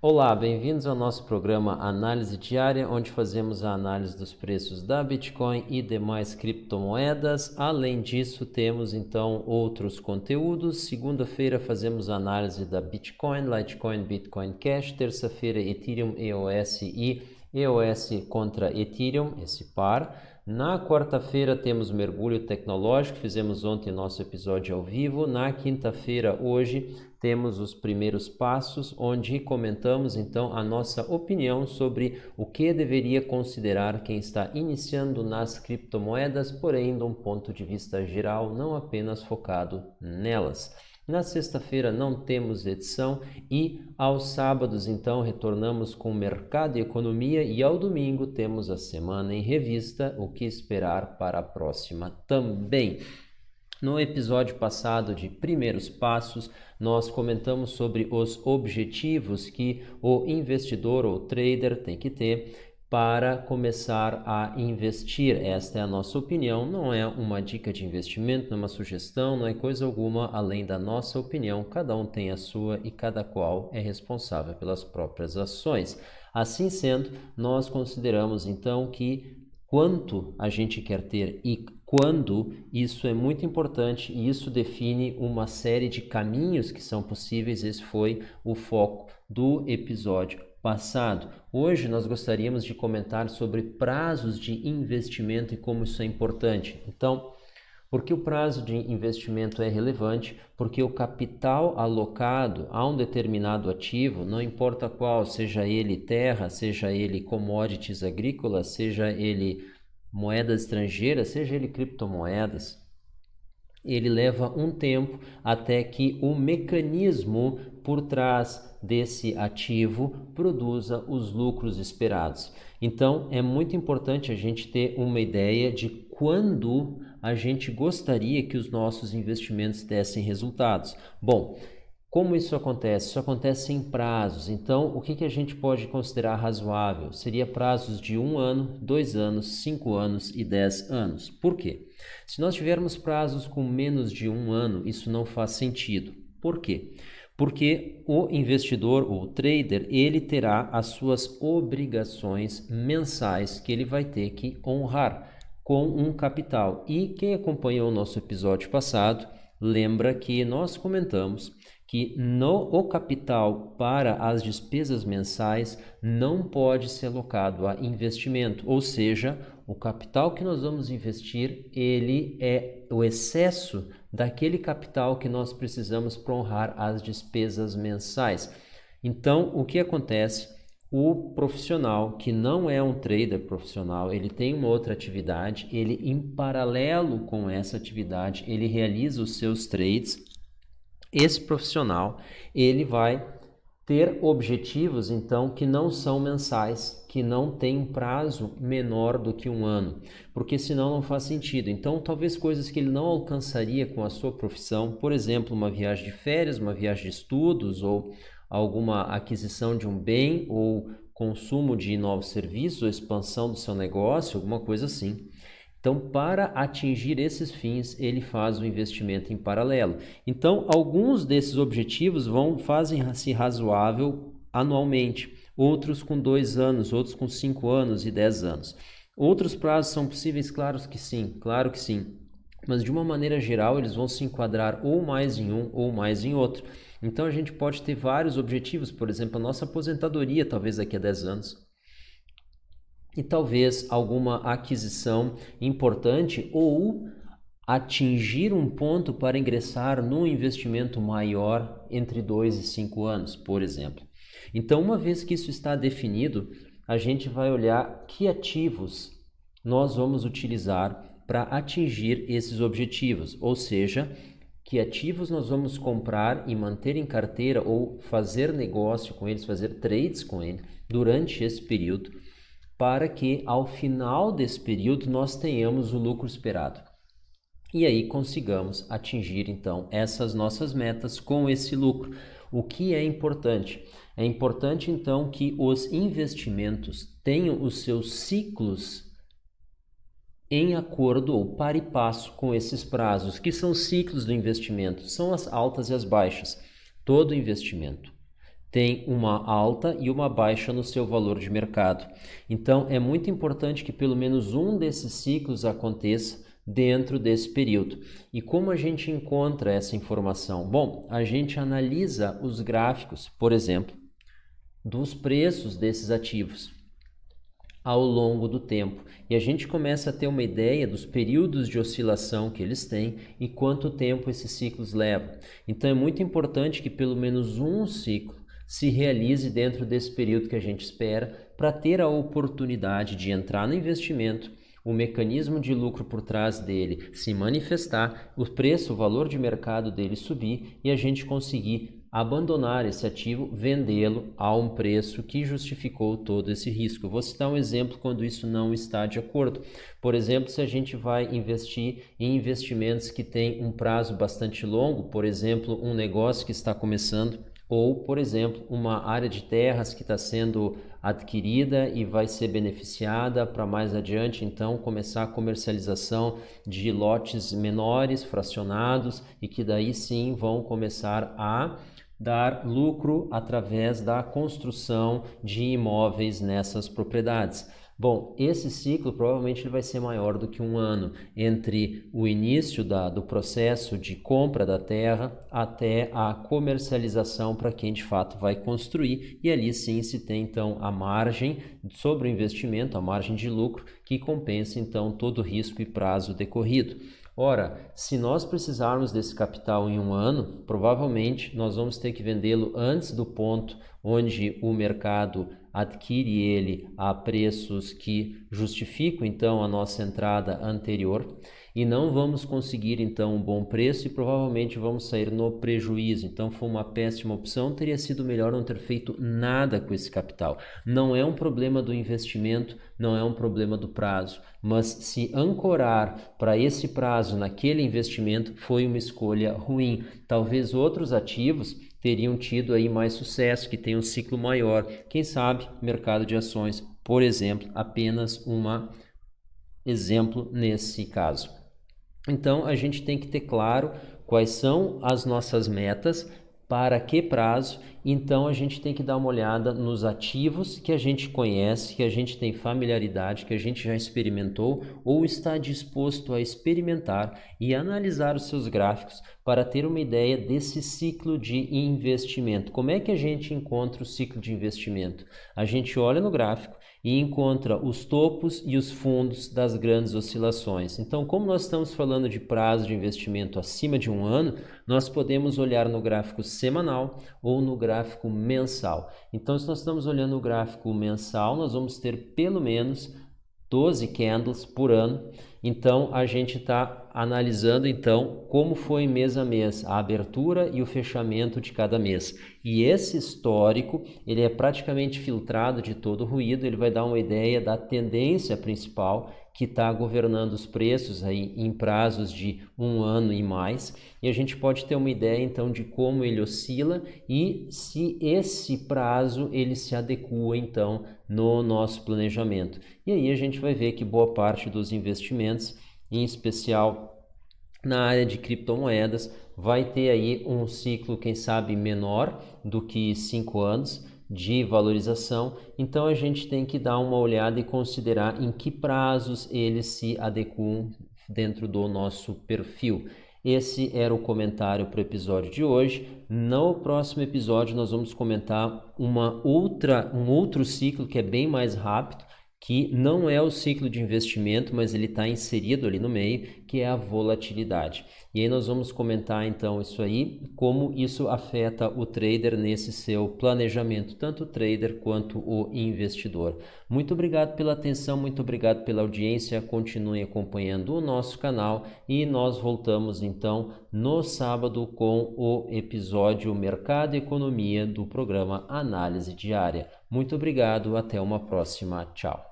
Olá, bem-vindos ao nosso programa Análise Diária, onde fazemos a análise dos preços da Bitcoin e demais criptomoedas. Além disso, temos então outros conteúdos. Segunda-feira fazemos a análise da Bitcoin, Litecoin, Bitcoin Cash. Terça-feira, Ethereum, EOS e EOS contra Ethereum, esse par. Na quarta-feira temos mergulho tecnológico, fizemos ontem nosso episódio ao vivo. Na quinta-feira, hoje, temos os primeiros passos, onde comentamos então a nossa opinião sobre o que deveria considerar quem está iniciando nas criptomoedas, porém de um ponto de vista geral, não apenas focado nelas. Na sexta-feira não temos edição e aos sábados então retornamos com mercado e economia e ao domingo temos a semana em revista, o que esperar para a próxima também. No episódio passado de Primeiros Passos, nós comentamos sobre os objetivos que o investidor ou trader tem que ter para começar a investir. Esta é a nossa opinião, não é uma dica de investimento, não é uma sugestão, não é coisa alguma além da nossa opinião. Cada um tem a sua e cada qual é responsável pelas próprias ações. Assim sendo, nós consideramos então que quanto a gente quer ter e quando, isso é muito importante e isso define uma série de caminhos que são possíveis. Esse foi o foco do episódio passado. Hoje nós gostaríamos de comentar sobre prazos de investimento e como isso é importante. Então, por que o prazo de investimento é relevante? Porque o capital alocado a um determinado ativo, não importa qual, seja ele terra, seja ele commodities agrícolas, seja ele moedas estrangeiras, seja ele criptomoedas, ele leva um tempo até que o mecanismo por trás desse ativo produza os lucros esperados. Então, é muito importante a gente ter uma ideia de quando a gente gostaria que os nossos investimentos dessem resultados. Bom, como isso acontece? Isso acontece em prazos. Então, o que a gente pode considerar razoável? Seria prazos de 1 ano, 2 anos, 5 anos e 10 anos. Por quê? Se nós tivermos prazos com menos de 1 ano, isso não faz sentido. Por quê? Porque o investidor ou trader, ele terá as suas obrigações mensais que ele vai ter que honrar com um capital. E quem acompanhou o nosso episódio passado, lembra que nós comentamos que o capital para as despesas mensais não pode ser alocado a investimento, ou seja, o capital que nós vamos investir, ele é o excesso daquele capital que nós precisamos para honrar as despesas mensais. Então, o que acontece? O profissional que não é um trader profissional, ele tem uma outra atividade, ele em paralelo com essa atividade, ele realiza os seus trades. Esse profissional, ele vai ter objetivos, então, que não são mensais, que não tem um prazo menor do que 1 ano, porque senão não faz sentido. Então, talvez coisas que ele não alcançaria com a sua profissão, por exemplo, uma viagem de férias, uma viagem de estudos, ou alguma aquisição de um bem, ou consumo de novos serviços, ou expansão do seu negócio, alguma coisa assim. Então, para atingir esses fins, ele faz o investimento em paralelo. Então, alguns desses objetivos fazem-se razoável anualmente, outros com 2 anos, outros com 5 anos e 10 anos. Outros prazos são possíveis? Claro que sim. Mas de uma maneira geral, eles vão se enquadrar ou mais em um ou mais em outro. Então, a gente pode ter vários objetivos, por exemplo, a nossa aposentadoria, talvez daqui a 10 anos. E talvez alguma aquisição importante ou atingir um ponto para ingressar num investimento maior entre 2 e 5 anos, por exemplo. Então, uma vez que isso está definido, a gente vai olhar que ativos nós vamos utilizar para atingir esses objetivos, ou seja, que ativos nós vamos comprar e manter em carteira ou fazer negócio com eles, fazer trades com eles durante esse período, para que ao final desse período nós tenhamos o lucro esperado. E aí consigamos atingir então essas nossas metas com esse lucro. O que é importante? É importante então que os investimentos tenham os seus ciclos em acordo ou par e passo com esses prazos, que são ciclos do investimento, são as altas e as baixas. Todo investimento tem uma alta e uma baixa no seu valor de mercado. Então, é muito importante que pelo menos um desses ciclos aconteça dentro desse período. E como a gente encontra essa informação? Bom, a gente analisa os gráficos, por exemplo, dos preços desses ativos ao longo do tempo. E a gente começa a ter uma ideia dos períodos de oscilação que eles têm e quanto tempo esses ciclos levam. Então é muito importante que pelo menos um ciclo se realize dentro desse período que a gente espera para ter a oportunidade de entrar no investimento, o mecanismo de lucro por trás dele se manifestar, o preço, o valor de mercado dele subir e a gente conseguir abandonar esse ativo, vendê-lo a um preço que justificou todo esse risco. Eu vou citar um exemplo quando isso não está de acordo. Por exemplo, se a gente vai investir em investimentos que têm um prazo bastante longo, por exemplo, um negócio que está começando, ou, por exemplo, uma área de terras que está sendo adquirida e vai ser beneficiada para mais adiante, então, começar a comercialização de lotes menores, fracionados, e que daí sim vão começar a dar lucro através da construção de imóveis nessas propriedades. Bom, esse ciclo provavelmente ele vai ser maior do que um ano, entre o início do processo de compra da terra até a comercialização para quem de fato vai construir, e ali sim se tem então a margem sobre o investimento, a margem de lucro, que compensa então todo o risco e prazo decorrido. Ora, se nós precisarmos desse capital em um ano, provavelmente nós vamos ter que vendê-lo antes do ponto onde o mercado adquire ele a preços que justificam então a nossa entrada anterior, e não vamos conseguir então um bom preço e provavelmente vamos sair no prejuízo. Então foi uma péssima opção, teria sido melhor não ter feito nada com esse capital. Não é um problema do investimento, não é um problema do prazo, mas se ancorar para esse prazo naquele investimento foi uma escolha ruim. Talvez outros ativos teriam tido aí mais sucesso, que tem um ciclo maior. Quem sabe mercado de ações, por exemplo, apenas um exemplo nesse caso. Então a gente tem que ter claro quais são as nossas metas, para que prazo. Então a gente tem que dar uma olhada nos ativos que a gente conhece, que a gente tem familiaridade, que a gente já experimentou ou está disposto a experimentar e analisar os seus gráficos para ter uma ideia desse ciclo de investimento. Como é que a gente encontra o ciclo de investimento? A gente olha no gráfico e encontra os topos e os fundos das grandes oscilações. Então, como nós estamos falando de prazo de investimento acima de um ano, nós podemos olhar no gráfico semanal ou no gráfico mensal. Então, se nós estamos olhando o gráfico mensal, nós vamos ter pelo menos 12 candles por ano. Então a gente está analisando então como foi mês a mês, a abertura e o fechamento de cada mês. E esse histórico, ele é praticamente filtrado de todo o ruído, ele vai dar uma ideia da tendência principal que está governando os preços aí em prazos de um ano e mais, e a gente pode ter uma ideia então de como ele oscila e se esse prazo ele se adequa então no nosso planejamento. E aí a gente vai ver que boa parte dos investimentos, em especial na área de criptomoedas, vai ter aí um ciclo, quem sabe, menor do que 5 anos de valorização. Então a gente tem que dar uma olhada e considerar em que prazos eles se adequam dentro do nosso perfil. Esse era o comentário para o episódio de hoje. No próximo episódio nós vamos comentar um outro ciclo que é bem mais rápido, que não é o ciclo de investimento, mas ele está inserido ali no meio, que é a volatilidade. E aí nós vamos comentar então isso aí, como isso afeta o trader nesse seu planejamento, tanto o trader quanto o investidor. Muito obrigado pela atenção, muito obrigado pela audiência, continuem acompanhando o nosso canal e nós voltamos então no sábado com o episódio Mercado e Economia do programa Análise Diária. Muito obrigado, até uma próxima, tchau.